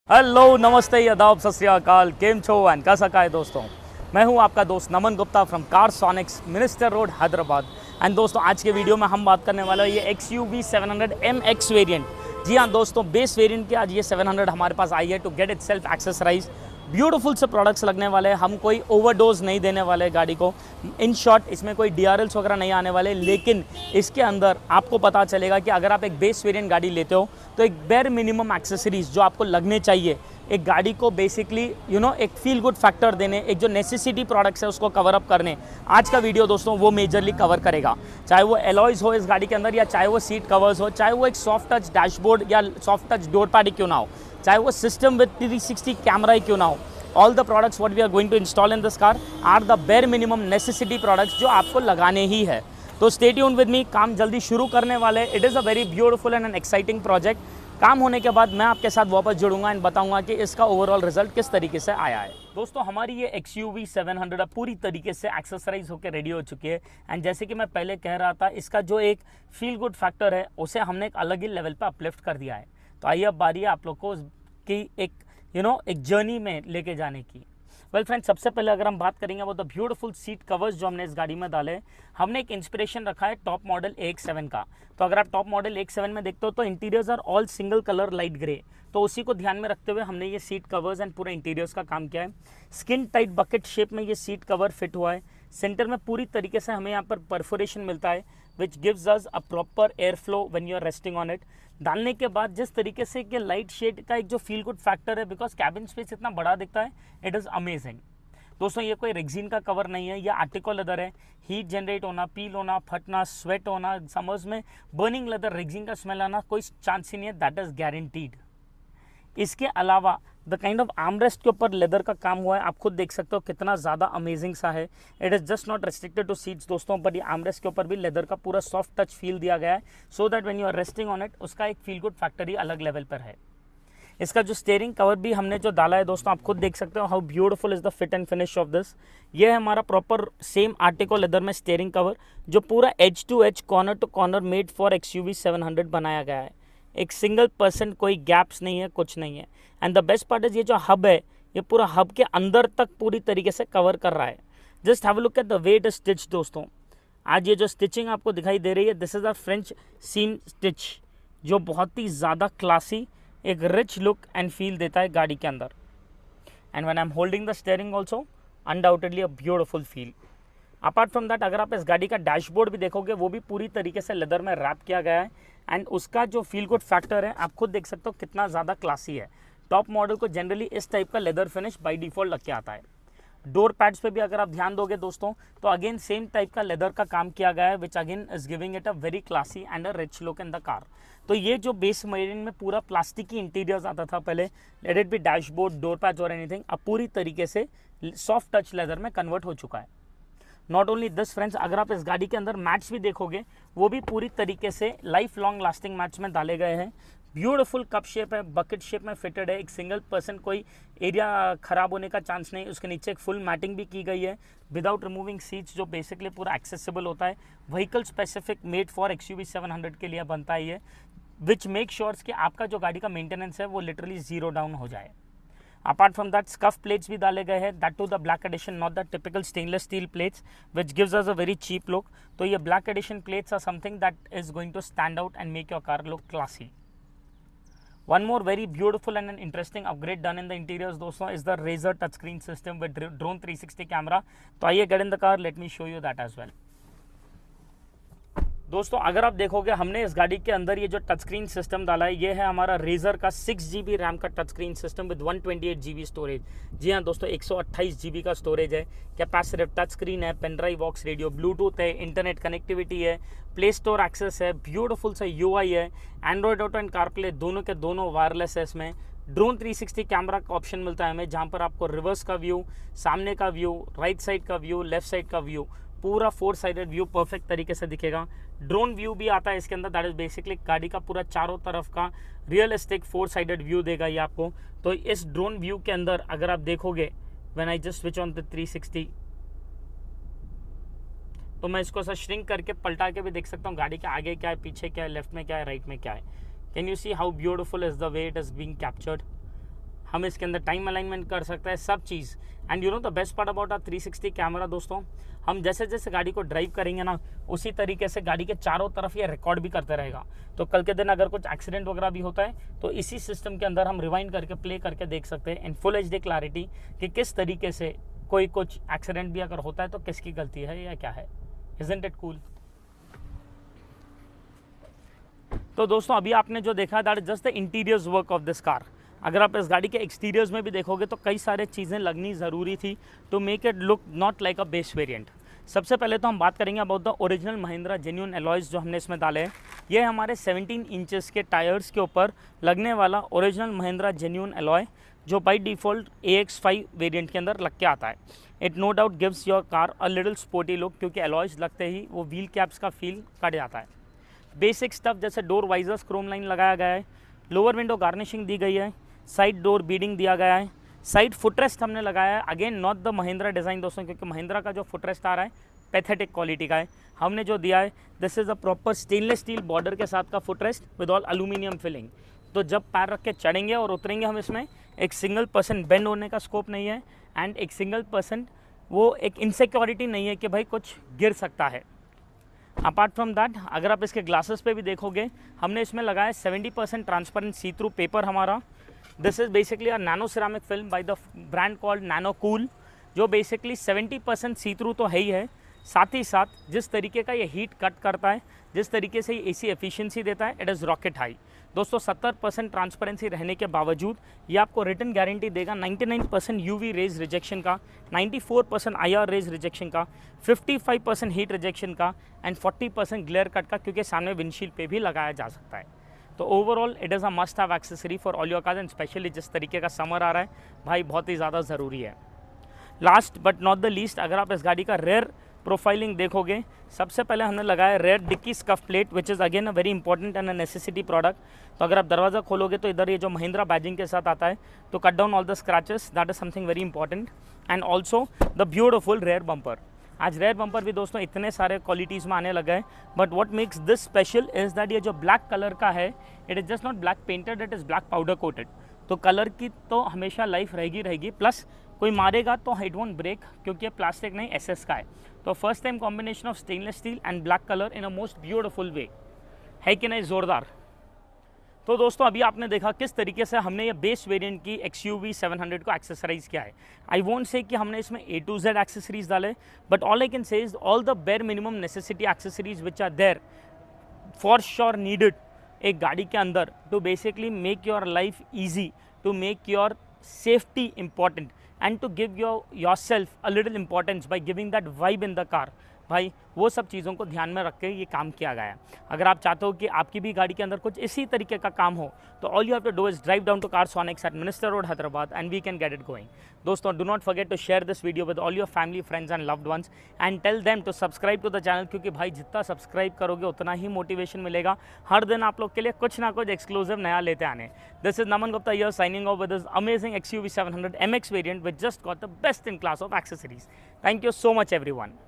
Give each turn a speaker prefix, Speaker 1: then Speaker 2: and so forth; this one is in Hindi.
Speaker 1: हेलो नमस्ते आदाब सत श्री अकाल केम छो एंड कैसा का है दोस्तों। मैं हूं आपका दोस्त Naman Gupta from Carsonics Minister road Hyderabad. And दोस्तों आज के वीडियो में हम बात करने वाले हैं ये XUV 700 MX वेरिएंट। जी हाँ दोस्तों, बेस वेरिएंट की आज ये 700 हमारे पास आई है to get itself accessorize. Beautiful से प्रोडक्ट्स लगने वाले हैं, हम कोई ओवरडोज नहीं देने वाले गाड़ी को। इन शॉर्ट इसमें कोई DRLs वगैरह नहीं आने वाले, लेकिन इसके अंदर आपको पता चलेगा कि अगर आप एक बेस वेरिएंट गाड़ी लेते हो तो एक बेर मिनिमम एक्सेसरीज जो आपको लगने चाहिए एक गाड़ी को बेसिकली एक फील गुड फैक्टर देने, एक जो नेसेसिटी प्रोडक्ट्स है उसको कवर अप करने, आज का वीडियो दोस्तों वो मेजरली कवर करेगा। चाहे वो एलॉयज हो इस गाड़ी के अंदर, या चाहे वो सीट कवर्स हो, चाहे वो एक सॉफ्ट टच डैशबोर्ड या सॉफ्ट टच डोर पैड क्यों ना हो, चाहे वो सिस्टम विद 360 कैमरा ही क्यों ना हो। All the products what we are going to install in this car are the bare minimum necessity products जो आपको लगाने ही है। तो स्टे ट्यून्ड विद मी, काम जल्दी शुरू करने वाले। It is a very beautiful and an exciting project. काम होने के बाद मैं आपके साथ वापस जुड़ूंगा एंड बताऊंगा कि इसका ओवरऑल रिजल्ट किस तरीके से आया है। दोस्तों हमारी ये XUV 700 अब पूरी तरीके से एक्सेसराइज होकर रेडी हो चुकी है। एंड जैसे कि मैं पहले कह रहा था, इसका जो एक फील गुड फैक्टर है उसे हमने एक अलग ही लेवल पर अपलिफ्ट कर दिया है। तो आइए अब बारी है आप लोग को की एक जर्नी में लेके जाने की। वेल फ्रेंड्स, सबसे पहले अगर हम बात करेंगे वो द ब्यूटीफुल सीट कवर्स जो हमने इस गाड़ी में डाले, हमने एक इंस्पिरेशन रखा है टॉप मॉडल AX7 का। तो अगर आप टॉप मॉडल AX7 में देखते हो तो interiors are all single colour light grey, तो उसी को ध्यान में रखते हुए हमने ये सीट कवर्स एंड पूरे इंटीरियर्स का काम किया है। स्किन टाइट बकेट शेप में ये सीट कवर फिट हुआ है। सेंटर में पूरी तरीके से हमें यहाँ पर परफोरेशन मिलता है which gives us a proper air flow when you are resting on it. डालने के बाद जिस तरीके से कि लाइट शेड का एक जो फील गुड फैक्टर है, बिकॉज कैबिन स्पेस इतना बड़ा दिखता है, इट इज़ अमेजिंग। दोस्तों ये कोई रेक्सिन का कवर नहीं है, ये आर्टिको लेदर है। हीट जनरेट होना, पील होना, फटना, स्वेट होना, समर्स में बर्निंग लेदर, रेक्सिन का स्मेल आना कोई चांस ही नहीं है, दैट इज गारंटीड। इसके अलावा द काइंड ऑफ आर्मरेस्ट के ऊपर लेदर का काम हुआ है, आप खुद देख सकते हो कितना ज़्यादा अमेजिंग सा है। It is just not restricted two seats दोस्तों, बट ये आर्मरेस्ट के ऊपर भी लेदर का पूरा सॉफ्ट टच फील दिया गया है, so that when you are resting on it उसका एक फील गुड फैक्टर ही अलग लेवल पर है। इसका जो स्टीयरिंग कवर भी हमने जो डाला है दोस्तों, आप खुद देख सकते हो how beautiful is the fit and finish of this. ये है हमारा प्रॉपर सेम आर्टिको लेदर में स्टीयरिंग कवर, जो पूरा edge to edge, corner to corner made for XUV 700 बनाया गया है। एक सिंगल % कोई गैप्स नहीं है, कुछ नहीं है। And the best part is ये जो हब है, ये पूरा हब के अंदर तक पूरी तरीके से कवर कर रहा है। Just have a look at the way it is stitch दोस्तों। आज ये जो स्टिचिंग आपको दिखाई दे रही है, this is a French seam stitch, जो बहुत ही ज़्यादा क्लासी, एक रिच लुक एंड फील देता है गाड़ी के अंदर। And when I am holding the steering also undoubtedly a beautiful feel. Apart from that, अगर आप इस गाड़ी का डैशबोर्ड भी देखोगे वो भी पूरी तरीके से लेदर में रैप किया गया है। एंड उसका जो फील गुड फैक्टर है आप खुद देख सकते हो कितना ज़्यादा क्लासी है। टॉप मॉडल को जनरली इस टाइप का लेदर फिनिश बाई डिफॉल्ट लग के आता है। डोर पैड्स पे भी अगर आप ध्यान दोगे दोस्तों तो अगेन सेम टाइप का लेदर का काम किया गया है, which again is giving it a very classy and a rich look in the car. तो ये जो बेस वेरिएंट में पूरा प्लास्टिक की इंटीरियर्स आता था पहले, let it be dashboard, door pads और एनीथिंग, अब पूरी तरीके से सॉफ्ट टच लेदर में कन्वर्ट हो चुका है। नॉट ओनली दिस फ्रेंड्स, अगर आप इस गाड़ी के अंदर मैट्स भी देखोगे वो भी पूरी तरीके से लाइफ लॉन्ग लास्टिंग मैट्स में डाले गए हैं। ब्यूटीफुल कप शेप है, बकेट शेप में फिटेड है, एक सिंगल % कोई एरिया खराब होने का चांस नहीं। उसके नीचे एक फुल मैटिंग भी की गई है विदाउट रिमूविंग सीट्स, जो बेसिकली पूरा एक्सेसिबल होता है। Vehicle specific made for XUV 700 के लिए बनता है ये, विच मेक श्योर्स कि आपका जो गाड़ी का मेंटेनेंस है वो लिटरली जीरो डाउन हो जाए। Apart from that, scuff plates भी डाले गए हैं, that too the black edition, not the typical stainless steel plates which gives us a very cheap look. तो ये black edition plates are something that is going to stand out and make your car look classy. One more very beautiful and an interesting upgrade done in the interiors दोस्तों is the Razer touchscreen system with drone 360 camera। तो आइए get in the car, let me show you that as well। दोस्तों अगर आप देखोगे हमने इस गाड़ी के अंदर ये जो टच स्क्रीन सिस्टम डाला है, ये है हमारा रेजर का 6 GB रैम का touch screen system with 128 GB storage. जी हाँ दोस्तों, 128 GB का स्टोरेज है, कैपेसिटिव टच स्क्रीन है, pen drive, Vox radio, Bluetooth है, इंटरनेट कनेक्टिविटी है, प्ले स्टोर एक्सेस है, ब्यूटीफुल सा UI है, एंड्रॉयड ऑटो एंड कारप्ले दोनों के दोनों वायरलेस है। इसमें ड्रोन 360 कैमरा का ऑप्शन मिलता है हमें, जहाँ पर आपको रिवर्स का व्यू, सामने का व्यू, राइट साइड का व्यू, लेफ्ट साइड का व्यू, पूरा 4 साइडेड व्यू परफेक्ट तरीके से दिखेगा। ड्रोन व्यू भी आता है इसके अंदर, दैट इज बेसिकली गाड़ी का पूरा चारों तरफ का रियलिस्टिक 4 साइडेड व्यू देगा ये आपको। तो इस ड्रोन व्यू के अंदर अगर आप देखोगे, when I just switch on the 360, तो मैं इसको ऐसा श्रिंक करके पलटा के भी देख सकता हूँ गाड़ी के आगे क्या है, पीछे क्या है, लेफ्ट में क्या है, राइट में क्या है। Can you see how beautiful is the way it is being captured. हम इसके अंदर टाइम अलाइनमेंट कर सकते हैं, सब चीज़। And you know the best part about 360 camera दोस्तों, हम जैसे जैसे गाड़ी को ड्राइव करेंगे ना, उसी तरीके से गाड़ी के चारों तरफ ये रिकॉर्ड भी करते रहेगा। तो कल के दिन अगर कुछ एक्सीडेंट वगैरह भी होता है तो इसी सिस्टम के अंदर हम रिवाइंड करके प्ले करके देख सकते हैं इन फुल HD क्लैरिटी कि किस तरीके से कोई कुछ एक्सीडेंट भी अगर होता है तो किसकी गलती है या क्या है। Isn't it cool? तो दोस्तों अभी आपने जो देखा that is just the interiors work of this car. अगर आप इस गाड़ी के एक्सटीरियर्स में भी देखोगे तो कई सारे चीज़ें लगनी ज़रूरी थी to make it look not like a base variant. सबसे पहले तो हम बात करेंगे about the original Mahindra genuine alloys जो हमने इसमें डाले हैं। ये हमारे 17 इंचेस के टायर्स के ऊपर लगने वाला ओरिजिनल महिंद्रा जेन्युइन अलॉय जो बाई डिफ़ॉल्ट AX5 वेरिएंट के अंदर लग के आता है। It no doubt gives your car a little sporty look, क्योंकि अलॉयज़ लगते ही वो व्हील कैप्स का फील कट जाता है। बेसिक स्टफ जैसे डोर वाइजर्स क्रोम लाइन लगाया गया है, लोअर विंडो गार्निशिंग दी गई है, साइड डोर बीडिंग दिया गया है, साइड फुटरेस्ट हमने लगाया है। Again not the Mahindra design दोस्तों, क्योंकि महिंद्रा का जो फुटरेस्ट आ रहा है पैथेटिक क्वालिटी का है। हमने जो दिया है this is a proper stainless steel border के साथ का footrest with all aluminium filling. तो जब पैर रख के चढ़ेंगे और उतरेंगे हम इसमें एक सिंगल % बेंड होने का स्कोप नहीं है एंड एक सिंगल % वो एक इनसिक्योरिटी नहीं है कि भाई कुछ गिर सकता है। अपार्ट फ्रॉम दैट अगर आप इसके ग्लासेस पे भी देखोगे हमने इसमें लगाया 70% ट्रांसपेरेंट सी थ्रू पेपर हमारा। This is basically a nano ceramic film by the brand called nano cool, जो बेसिकली 70% सी थ्रू तो है ही है, साथ ही साथ जिस तरीके का ये हीट कट करता है, जिस तरीके से ये AC एफिशिएंसी देता है, इट इज़ रॉकेट हाई दोस्तों। 70% ट्रांसपेरेंसी रहने के बावजूद ये आपको रिटर्न गारंटी देगा 99% UV रेज रिजेक्शन का, 94% IR रेज रिजेक्शन का, 55% हीट रिजेक्शन का एंड 40% ग्लेयर कट का, क्योंकि सामने विंडशील्ड पे भी लगाया जा सकता है। तो overall it is a must have accessory for all your cars and specially जिस तरीके का समर आ रहा है भाई बहुत ही ज़्यादा ज़रूरी है। Last but not the least अगर आप इस गाड़ी का रेयर प्रोफाइलिंग देखोगे, सबसे पहले हमने लगाया rear dicky scuff plate which is again a very important and a necessity product. तो अगर आप दरवाज़ा खोलोगे तो इधर ये जो महिंद्रा बैजिंग के साथ आता है तो cut down all the scratches, that is something very important. And also the beautiful rear bumper. आज रेयर बम्पर भी दोस्तों इतने सारे क्वालिटीज़ में आने लगा है, but what makes this special is that ये जो ब्लैक कलर का है it is just not black painted, it is black powder coated. तो कलर की तो हमेशा लाइफ रहेगी, प्लस कोई मारेगा तो इट वोंट ब्रेक, क्योंकि ये प्लास्टिक नहीं SS का है। तो first time combination of stainless steel and black colour in a most beautiful way है कि नहीं, ज़ोरदार। तो दोस्तों अभी आपने देखा किस तरीके से हमने ये बेस वेरिएंट की XUV 700 को एक्सेसराइज किया है। आई वोंट से कि हमने इसमें A to Z एक्सेसरीज डाले, but all I can say is all the bare minimum necessity accessories which are there for sure needed एक गाड़ी के अंदर to basically make your life easy, to make your safety important and to give yourself a little importance by giving that vibe in the car। भाई वो सब चीज़ों को ध्यान में रख के ये काम किया गया है। अगर आप चाहते हो कि आपकी भी गाड़ी के अंदर कुछ इसी तरीके का काम हो तो all you have to do is drive down to Carsonics at Minister road Hyderabad and we can get it going. दोस्तों do not forget to share this video with all your family friends and loved ones and tell them to subscribe to the channel, क्योंकि भाई जितना सब्सक्राइब करोगे उतना ही मोटिवेशन मिलेगा हर दिन आप लोग के लिए कुछ ना कुछ एक्सक्लूसिव नया लेते आने। This is Naman Gupta here signing off with this amazing XUV 700 MX variant which just got the best in class of accessories। Thank you so much everyone।